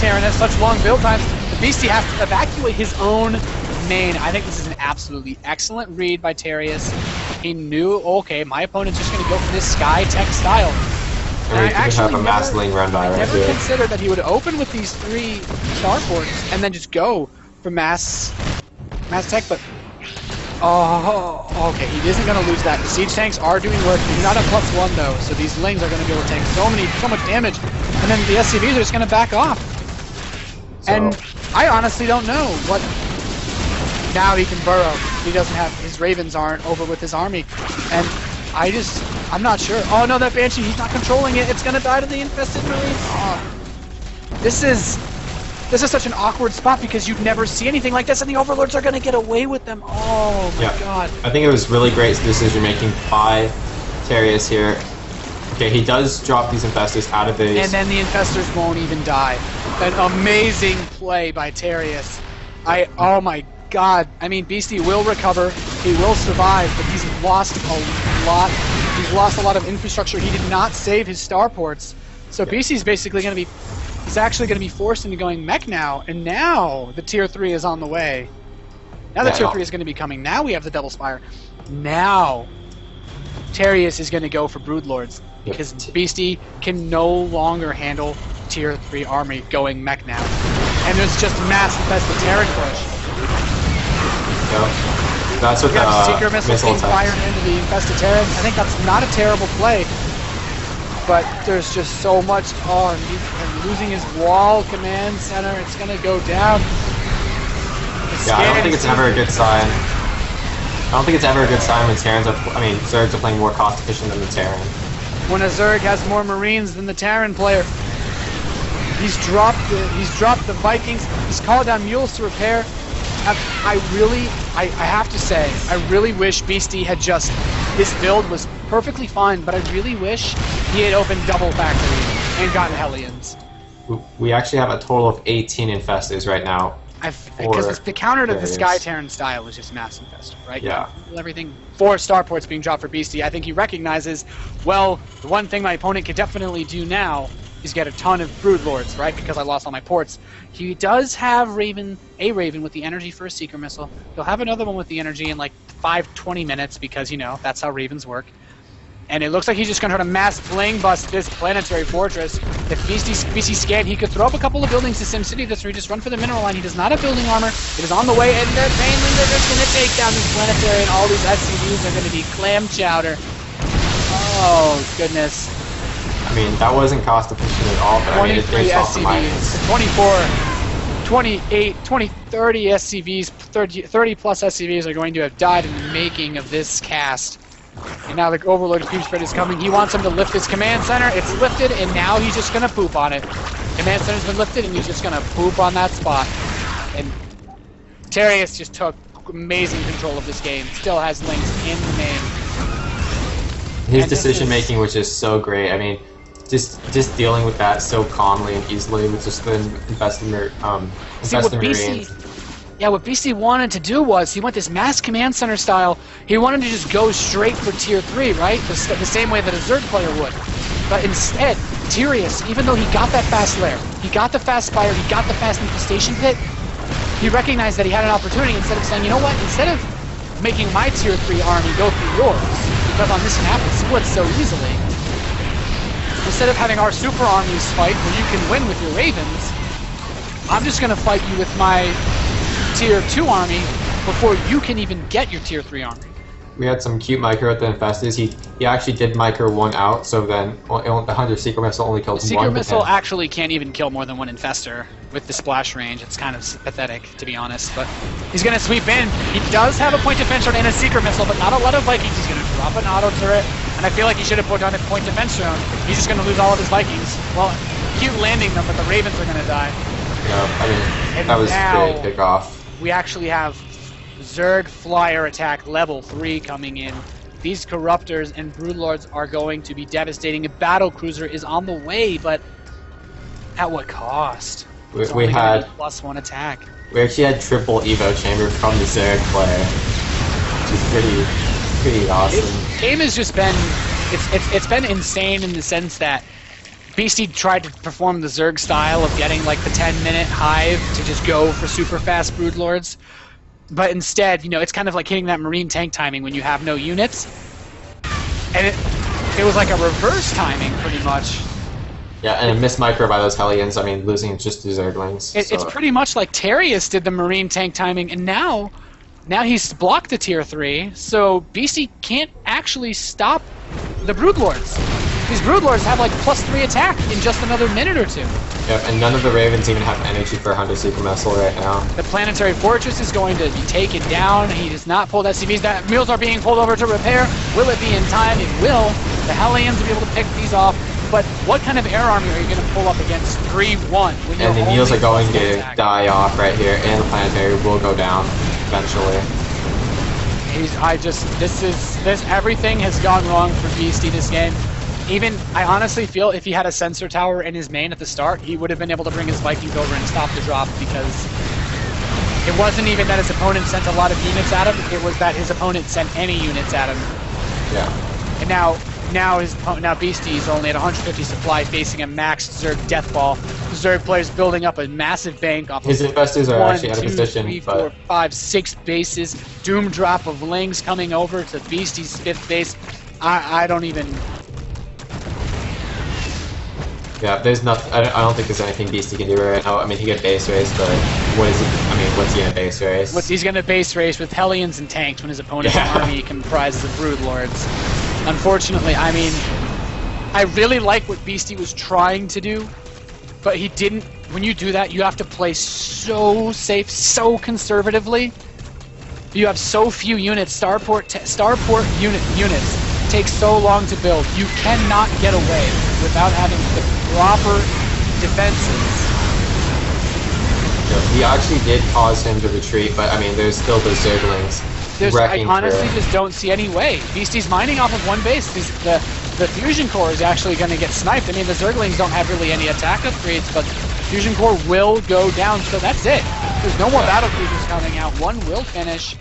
Terran has such long build times, the Beastie has to evacuate his own main. I think this is an absolutely excellent read by Terius. He knew, okay, my opponent's just going to go for this Sky Tech style. And I actually have a mass lane run by right never here. considered that he would open with these 3 starports and then just go for mass tech, but okay, he isn't going to lose that. The siege tanks are doing work. He's not at +1 though, so these lanes are going to be able to take so much damage, and then the SCVs are just going to back off. So. And I honestly don't know what. Now he can burrow. He doesn't have his Ravens aren't over with his army, and I'm not sure. Oh no, that Banshee, he's not controlling it. It's gonna die to the infested Marines. Oh. This is such an awkward spot because you'd never see anything like this, and the Overlords are gonna get away with them. Oh my god. I think it was really great decision making by Terius here. Okay, he does drop these infestors out of his. And then the infestors won't even die. An amazing play by Terius. Oh my god. I mean, Beastie will recover. He will survive, but he's lost a lot. He's lost a lot of infrastructure. He did not save his starports. So Beastie's basically going to be... He's actually going to be forced into going mech now. And now the Tier 3 is on the way. Now the Tier 3 is going to be coming. Now we have the Double Spire. Now Terius is going to go for Broodlords. Because Beastie can no longer handle Tier 3 army going mech now. And there's just mass infested Terran push. That's what the Seeker missile being fired into the infested Terran. I think that's not a terrible play, but there's just so much. Oh, and losing his wall command center. It's gonna go down. I don't think it's ever a good sign. I don't think it's ever a good sign when Terrans are. I mean, Zergs are playing more cost efficient than the Terran. When a Zerg has more Marines than the Terran player, he's dropped the Vikings. He's called down mules to repair. I have to say, I really wish Beastie had just, this build was perfectly fine, but I really wish he had opened double factory and gotten Hellions. We actually have a total of 18 infestors right now. Because the counter to the Sky Terran style is just mass infestor, right? Yeah. Everything. 4 starports being dropped for Beastie. I think he recognizes, well, the one thing my opponent could definitely do now is get a ton of Broodlords, right? Because I lost all my ports. He does have a Raven with the energy for a Seeker missile. He'll have another one with the energy in like 20 minutes because, you know, that's how Ravens work. And it looks like he's just going to try to mass fling bust this planetary fortress. If Beastie scanned, he could throw up a couple of buildings to SimCity this, or he just run for the mineral line. He does not have building armor. It is on the way, and they're just going to take down this planetary, and all these SCVs are going to be clam chowder. Oh, goodness. I mean, that wasn't cost efficient at all, but I mean, it did cost the minus. 24, 28, 20, 30 SCVs, 30 plus SCVs are going to have died in the making of this cast. And now the Overlord Creep Spread is coming. He wants him to lift his command center. It's lifted, and now he's just going to poop on it. Command center's been lifted, and he's just going to poop on that spot. And Terius just took amazing control of this game. Still has links in the main. His decision making was just so great. I mean, just dealing with that so calmly and easily with just the invested Marines. Yeah, what Beastie wanted to do was, he went this mass command center style. He wanted to just go straight for Tier 3, right? The same way that a Zerg player would. But instead, Terius, even though he got that fast lair, he got the fast spire, he got the fast infestation pit, he recognized that he had an opportunity. Instead of saying, you know what, instead of making my Tier 3 army go through yours, because on this map it splits so easily, instead of having our super armies fight where you can win with your Ravens, I'm just going to fight you with my Tier 2 army before you can even get your Tier 3 army. We had some cute micro at the infestors. He actually did micro one out, so then the Hunter Seeker Missile only killed one. The Seeker Missile actually can't even kill more than one infestor with the splash range. It's kind of pathetic, to be honest, but he's going to sweep in. He does have a point defense drone and a Seeker Missile, but not a lot of Vikings. He's going to drop an auto turret, and I feel like he should have put on a point defense drone. He's just going to lose all of his Vikings. Well, cute landing them, but the Ravens are going to die. Yeah, I mean, that was a great pickoff. We actually have Zerg Flyer Attack level 3 coming in. These Corruptors and Broodlords are going to be devastating. A Battle Cruiser is on the way, but at what cost? We had +1 attack. We actually had triple Evo Chamber from the Zerg player, which is pretty awesome. This game has just been, it's been insane in the sense that Beasty tried to perform the Zerg style of getting like the 10-minute hive to just go for super fast Broodlords. But instead, you know, it's kind of like hitting that Marine tank timing when you have no units. And it was like a reverse timing, pretty much. Yeah, and a missed micro by those Hellions, I mean, losing just to Zerglings. It's pretty much like Terius did the Marine tank timing, and now he's blocked the tier 3, so Beasty can't actually stop the Broodlords. These Broodlords have like +3 attack in just another minute or 2. Yep, and none of the Ravens even have energy for a Hunter Seeker Missile right now. The Planetary Fortress is going to be taken down. He does not pull SCVs. That mules are being pulled over to repair. Will it be in time? It will. The Hellions will be able to pick these off. But what kind of air army are you going to pull up against 3-1? And the Mules are going to die off right here, and the Planetary will go down eventually. Everything has gone wrong for Beasty this game. Even, I honestly feel if he had a sensor tower in his main at the start, he would have been able to bring his Vikings over and stop the drop, because it wasn't even that his opponent sent a lot of units at him, it was that his opponent sent any units at him. Yeah. And now Beasty is only at 150 supply, facing a maxed Zerg Deathball. The Zerg players building up a massive bank off his investors are actually out of position. 3, 4, 5, 6 bases. Doom drop of Lings coming over to Beasty's 5th base. I don't even... Yeah, there's nothing. I don't think there's anything Beasty can do right now. I mean, he can base race, but what is it? I mean, what's he gonna base race? He's gonna base race with Hellions and tanks when his opponent's army comprises of Broodlords. Unfortunately, I mean, I really like what Beasty was trying to do, but he didn't. When you do that, you have to play so safe, so conservatively. You have so few units. Starport units take so long to build. You cannot get away without having the proper defenses. He actually did cause him to retreat, but I mean, there's still those Zerglings. I honestly just don't see any way. Beasty's mining off of one base. The Fusion Core is actually going to get sniped. I mean, the Zerglings don't have really any attack upgrades, but Fusion Core will go down, so that's it. There's no more battle cruisers coming out. One will finish.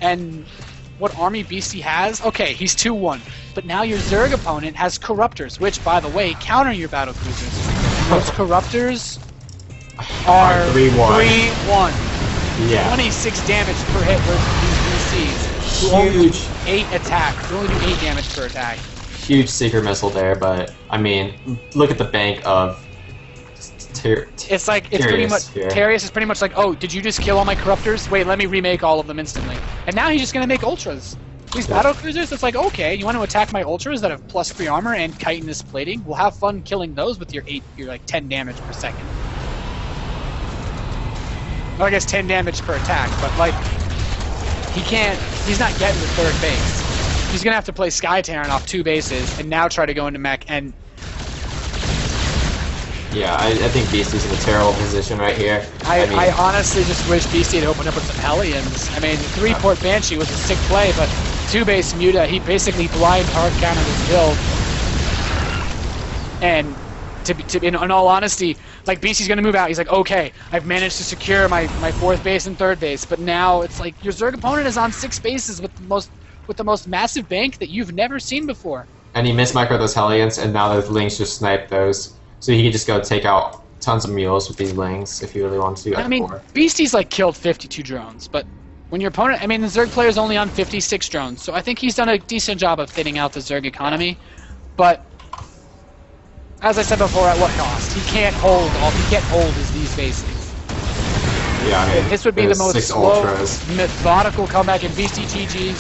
And what army Beasty has? Okay, he's 2-1. But now your Zerg opponent has Corruptors, which, by the way, counter your battle cruisers. Those Corruptors are 3-1. Yeah. 26 damage per hit versus these BCs. Who only do 8 attack. Who only do 8 damage per attack. Huge Seeker Missile there, but I mean, look at the bank of it's pretty much Terius is pretty much like, oh, did you just kill all my Corruptors? Wait, let me remake all of them instantly. And now he's just gonna make Ultras. These battle cruisers, it's like, okay, you want to attack my Ultras that have +3 armor and chitinous plating? We'll have fun killing those with your 10 damage per second. Well, I guess 10 damage per attack, but like, he's not getting the 3rd base. He's gonna have to play Sky Terran off 2 bases and now try to go into mech, and yeah, I think Beasty's in a terrible position right here. I honestly just wish Beasty had opened up with some Hellions. I mean, 3-port Banshee was a sick play, but 2-base Muta, he basically blind hard countered his build. And in all honesty, like, Beasty's gonna move out. He's like, okay, I've managed to secure my 4th base and 3rd base, but now it's like your Zerg opponent is on 6 bases with the most massive bank that you've never seen before. And he missed micro those Hellions, and now the Lings just sniped those. So he could just go take out tons of mules with these Lings if he really wanted to. I mean, Beasty's like killed 52 drones, but when your opponent, I mean, the Zerg player's only on 56 drones, so I think he's done a decent job of thinning out the Zerg economy. But as I said before, at what cost? He can't hold as these bases. Yeah, I mean, this would be the most slow, methodical comeback in Beasty TG's